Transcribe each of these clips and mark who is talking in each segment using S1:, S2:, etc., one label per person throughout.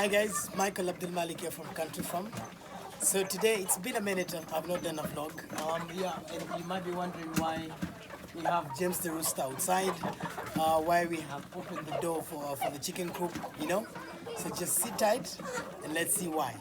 S1: Hi guys, Michael Abdul Malik here from Country Farm. So today it's been a minute I've not done a vlog. And you might be wondering why we have James the rooster outside, why we have opened the door for the chicken coop, you know. So just sit tight and let's see why.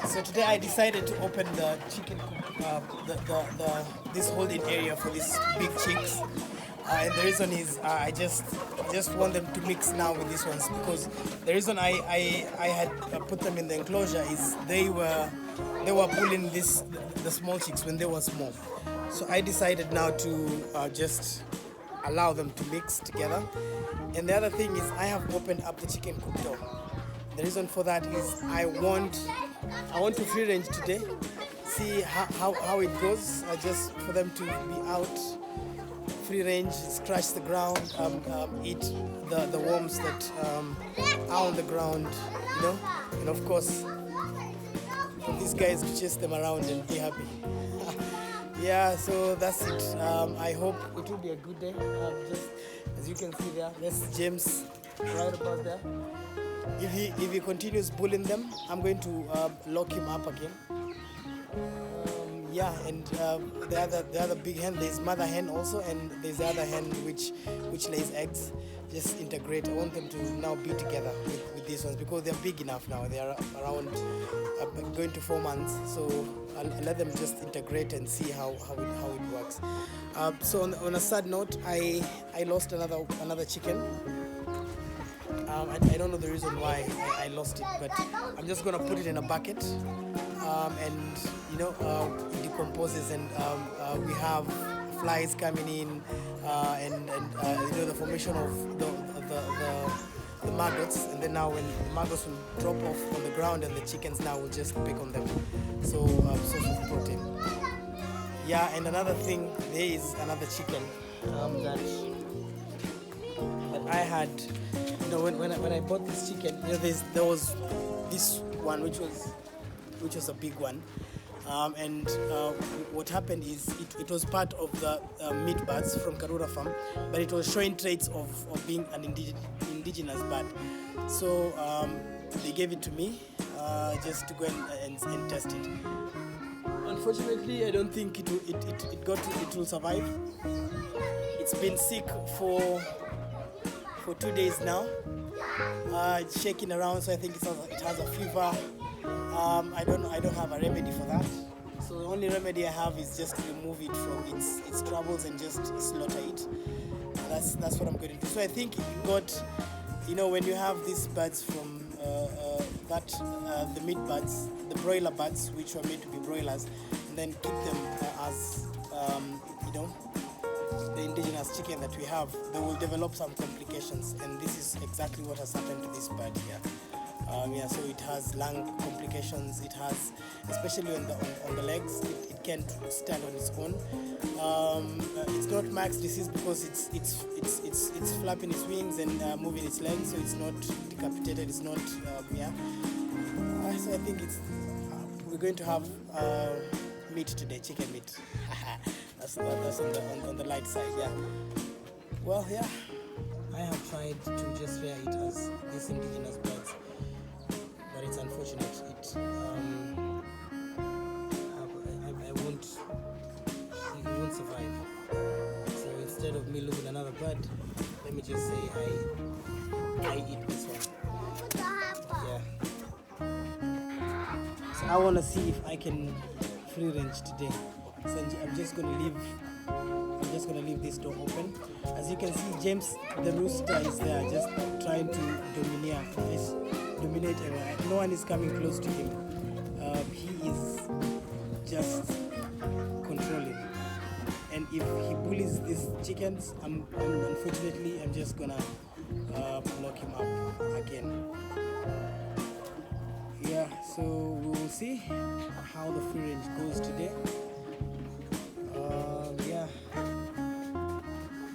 S1: So today I decided to open the chicken coop, this holding area for these big chicks. And the reason is I just want them to mix now with these ones, because the reason I had put them in the enclosure is they were bullying the small chicks when they were small. So I decided now to just allow them to mix together. And the other thing is I have opened up the chicken coop door. The reason for that is I want to free range today, see how it goes, just for them to be out free range, scratch the ground, eat the worms that are on the ground, you know, and of course for these guys to chase them around and be happy. Yeah, so that's it. I hope it will be a good day. Just as you can see there, there's James right about there. If he continues bullying them, I'm going to lock him up again. Yeah, and the other big hen, there's mother hen also, and there's the other hen which lays eggs. Just integrate. I want them to now be together with these ones because they're big enough now. They are around going to 4 months, so I'll let them just integrate and see how it works. So on a sad note, I lost another chicken. I don't know the reason why I lost it, but I'm just gonna put it in a bucket, and you know, it decomposes, and we have flies coming in, and you know, the formation of the maggots, and then now when the maggots will drop off on the ground, and the chickens now will just pick on them. So source of protein. Yeah, and another thing, there is another chicken that I had. You know, when I bought this chicken, you know, there was this one which was a big one, and what happened is it was part of the meat birds from Karura farm, but it was showing traits of being an indigenous bird. So they gave it to me just to go and test it. Unfortunately, I don't think it will survive. It's been sick for 2 days now, shaking around, so I think it has a fever. I don't have a remedy for that, so the only remedy I have is just to remove it from its troubles and just slaughter it. That's what I'm going to do. So I think you got, you know, when you have these birds from the meat birds, the broiler birds, which were made to be broilers, and then keep them as you know, the indigenous chicken that we have, they will develop some complications, and this is exactly what has happened to this bird here. Yeah, so it has lung complications. It has, especially on the legs, it can't stand on its own. It's not Mark's disease because it's flapping its wings and moving its legs, so it's not decapitated. It's not yeah. So I think we're going to have meat today, chicken meat. That's on the light side, yeah. Well, yeah, I have tried to just rear it as these indigenous birds, but it's unfortunate. It won't survive. So instead of me losing another bird, let me just say I eat this one. Yeah. So I want to see if I can free range today. So I'm just gonna leave this door open. As you can see, James the rooster is there, just trying to dominate everywhere. No one is coming close to him. He is just controlling. And if he bullies these chickens, unfortunately, I'm just gonna lock him up again. Yeah, so we will see how the free range goes today. Yeah,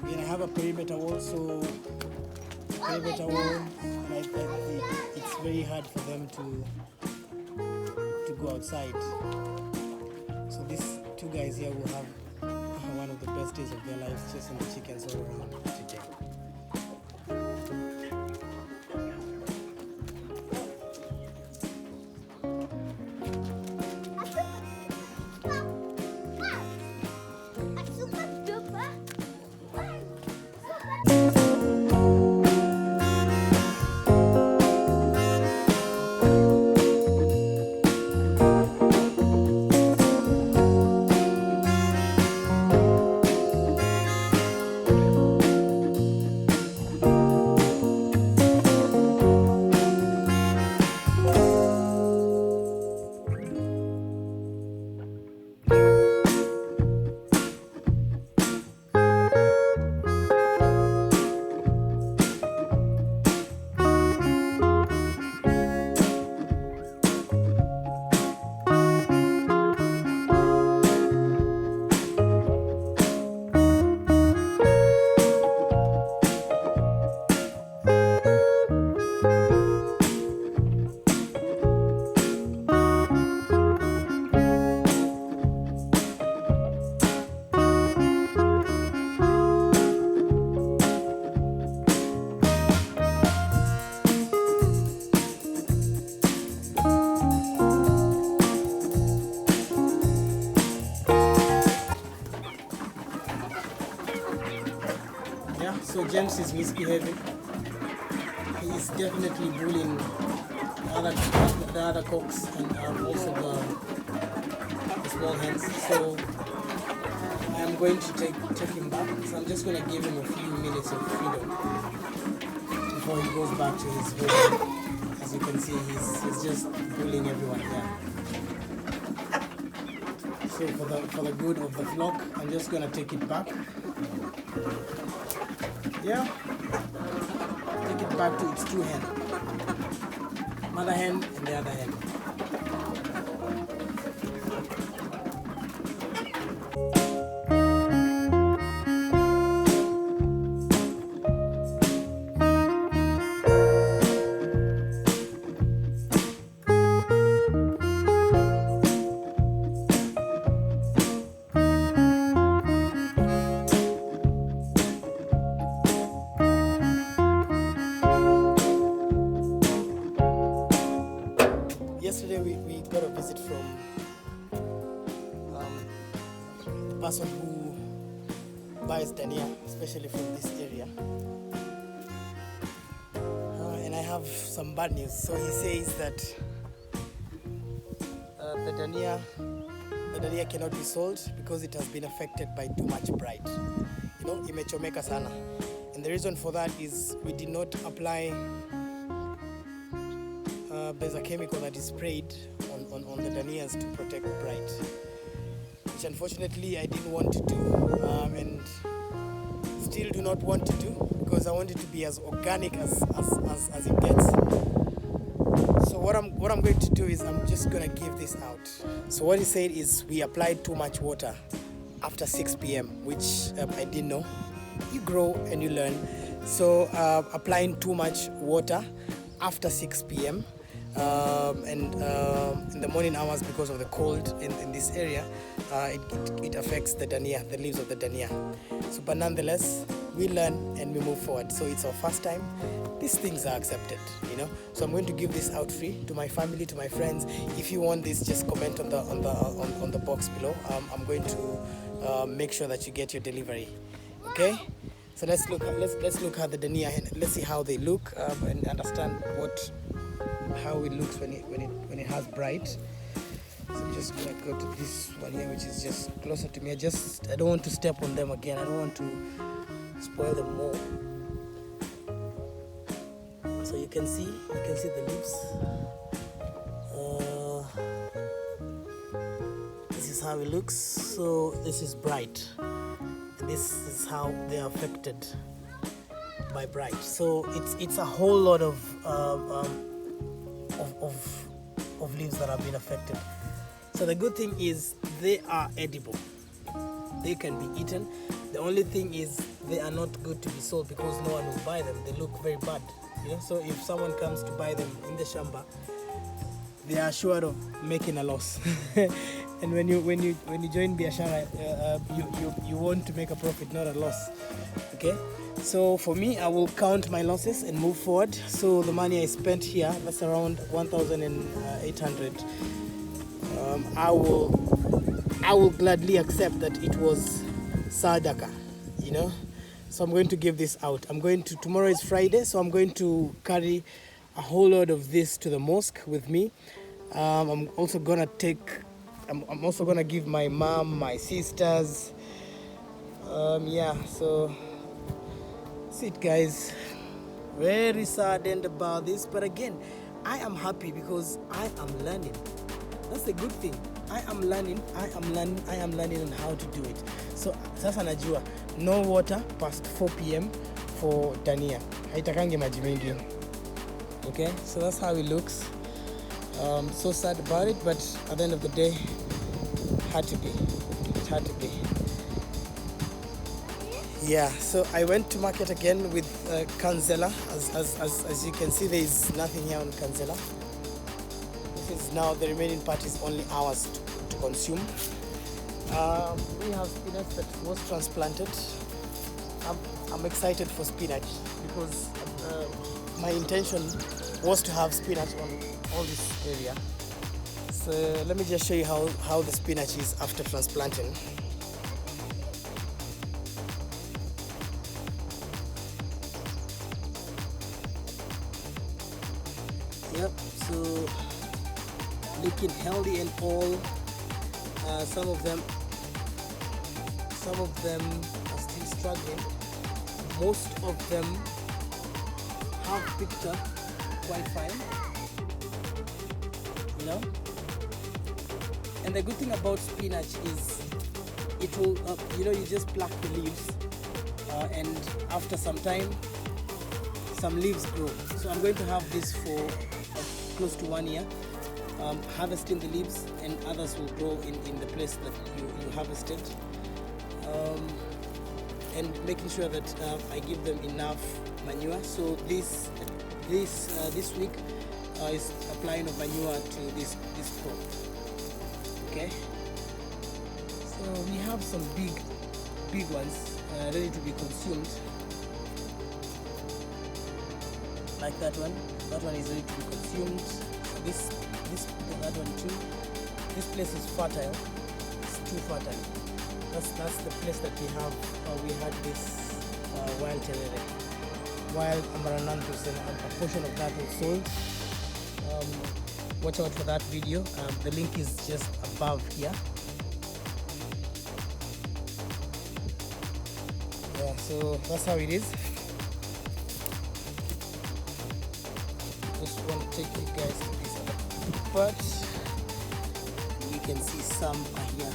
S1: we're gonna have a perimeter wall, so perimeter wall, and it's very hard for them to go outside. So these two guys here will have one of the best days of their lives, chasing the chickens all around today. So James is misbehaving. He is definitely bullying the other cocks and also the small hens. So I'm going to take him back. So I'm just going to give him a few minutes of freedom before he goes back to his home. As you can see, he's just bullying everyone here. So for the good of the flock, I'm just going to take it back. Yeah, take it back to its two hen, mother hen and the other hen. Yesterday we got a visit from the person who buys dania, especially from this area. And I have some bad news. So he says that the dania cannot be sold because it has been affected by too much bright. You know, imechomeka sana. And the reason for that is we did not apply. There's a chemical that is sprayed on the danias to protect bright, which unfortunately I didn't want to do, and still do not want to do, because I want it to be as organic as it gets. So what I'm going to do is I'm just going to give this out. So what he said is we applied too much water after 6 p.m, which I didn't know. You grow and you learn. So applying too much water after 6 p.m. And in the morning hours, because of the cold in this area, it affects the dania, the leaves of the dania. So, but nonetheless, we learn and we move forward. So it's our first time. These things are accepted, you know. So I'm going to give this out free to my family, to my friends. If you want this, just comment on the box below. I'm going to make sure that you get your delivery. Okay. So let's look at the dania hen. Let's see how they look and understand how it looks when it has bright. So I'm just gonna go to this one here, which is just closer to me. I don't want to step on them again. I don't want to spoil them more. So you can see the leaves. This is how it looks. So this is bright. This is how they are affected by bright. So it's a whole lot of leaves that have been affected. So the good thing is they are edible. They can be eaten. The only thing is they are not good to be sold because no one will buy them. They look very bad, you know. So if someone comes to buy them in the shamba, they are sure of making a loss. And when you join biashara, you want to make a profit, not a loss. Okay. So for me, I will count my losses and move forward. So the money I spent here, that's around 1,800. I will gladly accept that it was sadaka, you know. So I'm going to give this out. Tomorrow is Friday, so I'm going to carry a whole load of this to the mosque with me. I'm also gonna give my mom, my sisters. Yeah, so that's it, guys. Very saddened about this, but again, I am happy because I am learning. That's the good thing. I am learning on how to do it. So sasa najua no water past 4 p.m. for Dania. Haitakangi maji mengi. Okay, so that's how it looks. So sad about it, but at the end of the day, it had to be. Yeah, so I went to market again with Kanzela. As you can see, there is nothing here on Kanzela. This is now the remaining part is only ours to consume. We have spinach that was transplanted. I'm excited for spinach because my intention was to have spinach on all this area. So let me just show you how the spinach is after transplanting. Yep, so looking healthy and all. Some of them are still struggling. Most of them have picked up quite fine, you know. And the good thing about spinach is it will, you just pluck the leaves, and after some time, some leaves grow. So I'm going to have this for close to 1 year. Harvesting the leaves, and others will grow in the place that you harvested, and making sure that I give them enough manure. So this week is applying of manure to this crop. Okay, so we have some big ones ready to be consumed, like that one. That one is ready to be consumed. That one too. This place is fertile. It's too fertile. That's the place that we had this wild terere, wild amaranthus, and a portion of that was sold. Watch out for that video. The link is just above here. Yeah, so that's how it is. Just want to take you guys to this other part. You can see some are here.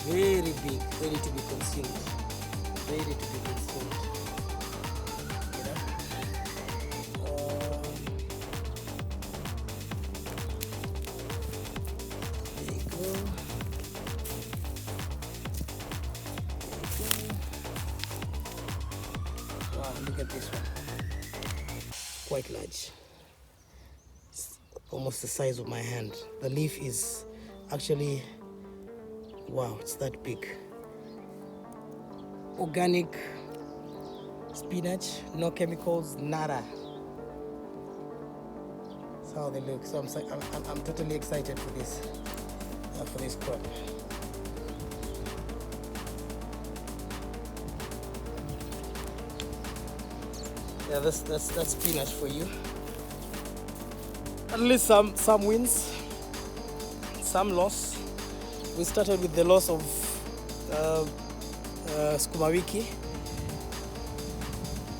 S1: Very big, ready to be consumed. Ready to be consumed. You know? There you go. Wow, look at this one. Quite large. It's almost the size of my hand. The leaf is actually, wow, it's that big. Organic spinach, no chemicals, nada. That's how they look. So I'm totally excited for this crop. Yeah, that's spinach for you. At least some wins, some loss. We started with the loss of sukuma wiki.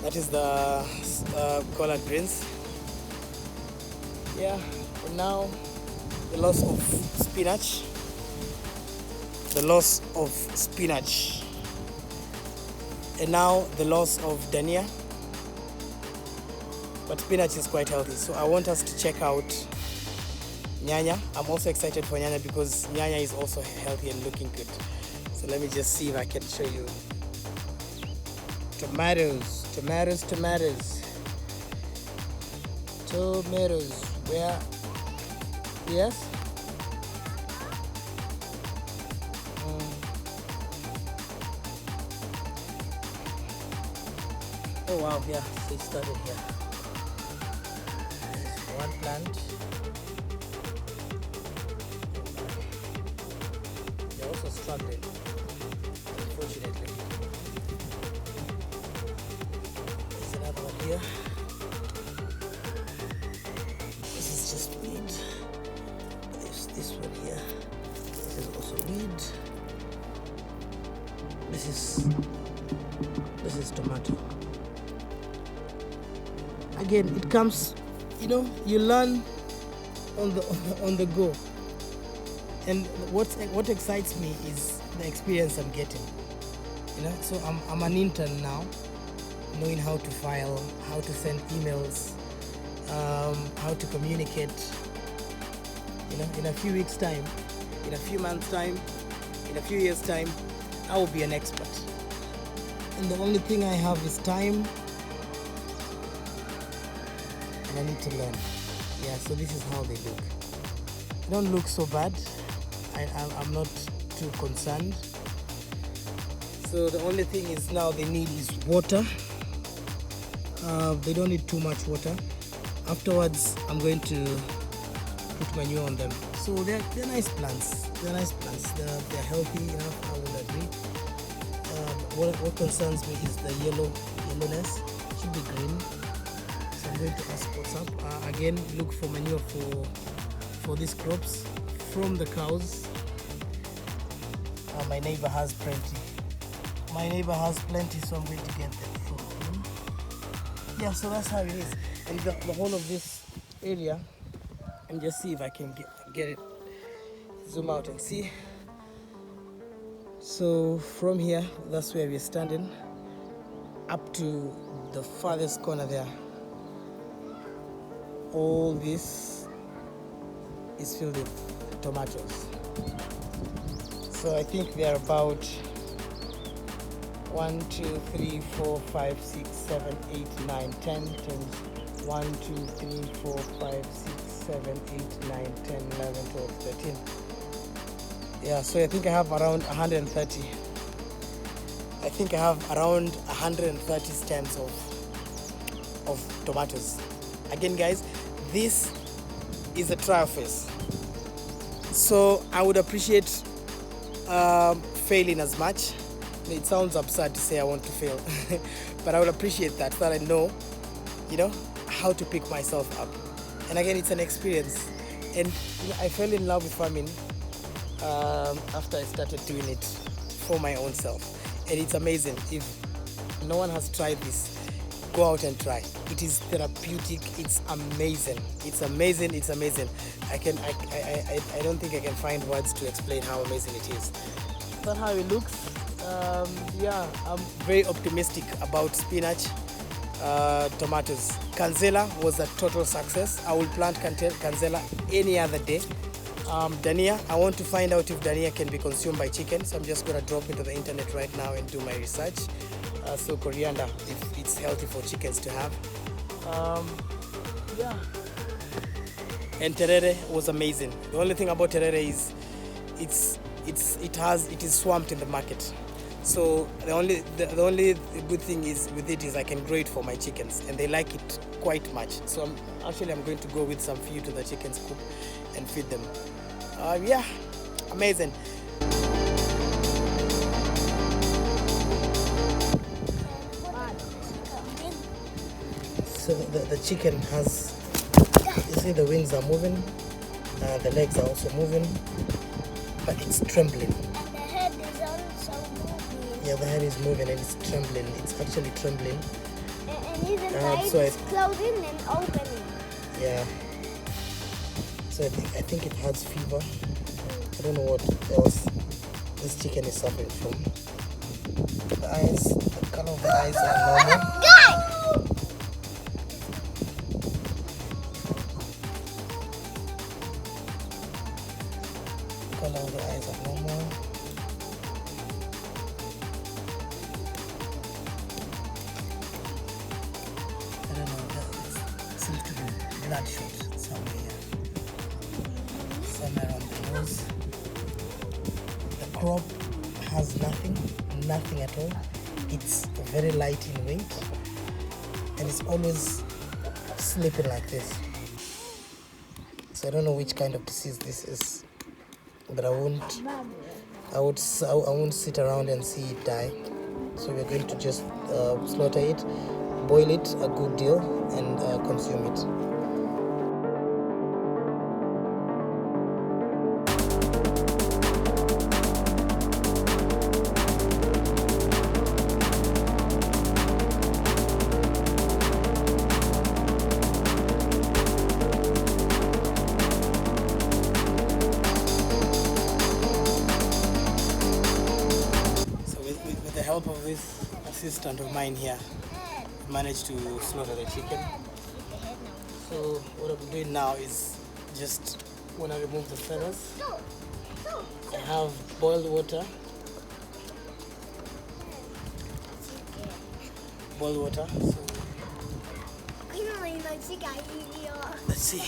S1: That is the collard greens. Yeah, and now the loss of spinach. The loss of spinach. And now the loss of dania. But spinach is quite healthy, so I want us to check out nyanya. I'm also excited for nyanya because nyanya is also healthy and looking good. So let me just see if I can show you Tomatoes. Where? Yes? Oh wow, yeah, they started here. There's one plant. They're also struggling, unfortunately. There's another one here. This is just weed. There's this one here. This is also weed. This is tomato. Again, it comes, you learn on the go. And what excites me is the experience I'm getting. So I'm an intern now, knowing how to file, how to send emails, how to communicate. In a few weeks' time, in a few months' time, in a few years' time, I will be an expert. And the only thing I have is time, and I need to learn. Yeah, so this is how they look. They don't look so bad. I'm not too concerned. So the only thing is now they need is water. They don't need too much water. Afterwards, I'm going to put manure on them. So they're nice plants. They're They're healthy enough, I will agree. What concerns me is the yellowness. It should be green. So I'm going to ask what's up. Again, look for manure for these crops from the cows. My neighbor has plenty. So I'm going to get them from him. Yeah, so that's how it is. And the whole of this area, and just see if I can get it. Zoom out and see. So from here, that's where we're standing, up to the farthest corner there. All this is filled with tomatoes. So I think there are about 1, 2, 3, 4, 5, 6, 7, 8, 9, 10, 1, 2, 3, 4, 5, 6, 7, 8, 9, 10, 11, 12, 13. Yeah, so I think I have around 130. I think I have around 130 stems of tomatoes. Again, guys, this is a trial phase. So I would appreciate failing as much. It sounds absurd to say I want to fail, but I would appreciate that, so that I know, how to pick myself up. And again, it's an experience. And I fell in love with farming after I started doing it for my own self. And it's amazing. If no one has tried this, go out and try. It is therapeutic. It's amazing. I don't think I can find words to explain how amazing it is. That's how it looks. I'm very optimistic about spinach, tomatoes. Cancella was a total success. I will plant cancella any other day. Dania, I want to find out if dania can be consumed by chicken, so I'm just going to drop into the internet right now and do my research. So coriander, if it's healthy for chickens to have. And terere was amazing. The only thing about terere is it is swamped in the market. So the only good thing is with it is I can grow it for my chickens, and they like it quite much. So I'm going to go with some few to the chickens coop and feed them. Amazing. So the chicken has, you see the wings are moving, the legs are also moving, but it's trembling.
S2: And the head is also moving.
S1: Yeah, the head is moving and it's trembling. It's actually trembling.
S2: And even the eyes is closing and opening.
S1: Yeah. So I think it has fever. I don't know what else this chicken is suffering from. The color of the eyes are normal. Color of the eyes are normal. bloodshot somewhere here. Somewhere on the nose. The crop has nothing at all. It's very light in weight and it's always sleeping like this. So I don't know which kind of disease this is, but I won't sit around and see it die. So we're going to just slaughter it, boil it a good deal, and consume it. With the help of this assistant of mine here, I managed to slaughter the chicken. So what I'm doing now is just when I remove the feathers, I have boiled water. So let's see.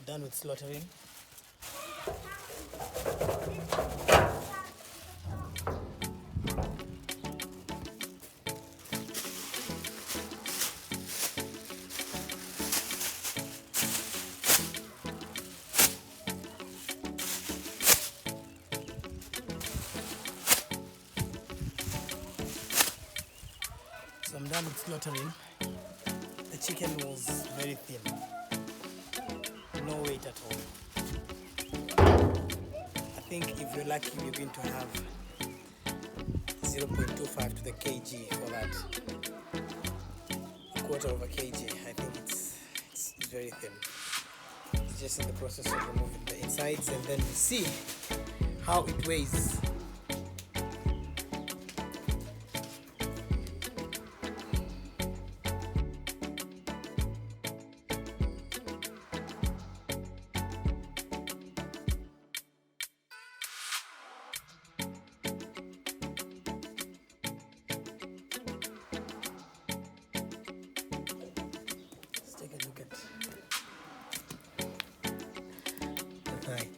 S1: Done with slaughtering. So I'm done with slaughtering. The chicken was very thin. No weight at all. I think if you're lucky, you're going to have 0.25 to the kg for that. A quarter of a kg. I think it's very thin. It's just in the process of removing the insides, and then we see how it weighs. Take a look at the thigh.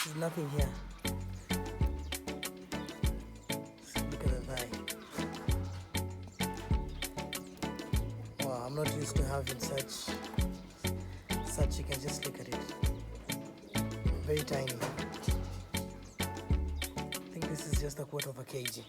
S1: There's nothing here. Look at the thigh. Wow, I'm not used to having such chicken. Just look at it. Very tiny. I think this is just a quarter of a kg.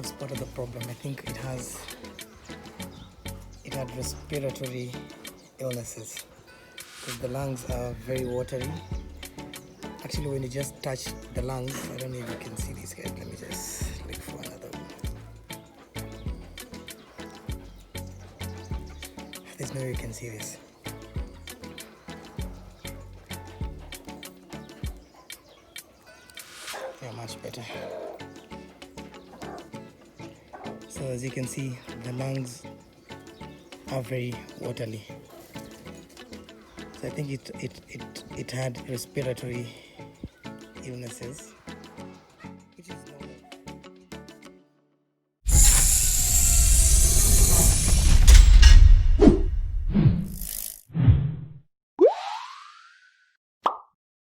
S1: was part of the problem. I think it had respiratory illnesses because the lungs are very watery. Actually, when you just touch the lungs, I don't know if you can see this, guys. Let me just look for another one. There's no way you can see this. Yeah, much better. So as you can see, the lungs are very watery. So I think it had respiratory illnesses.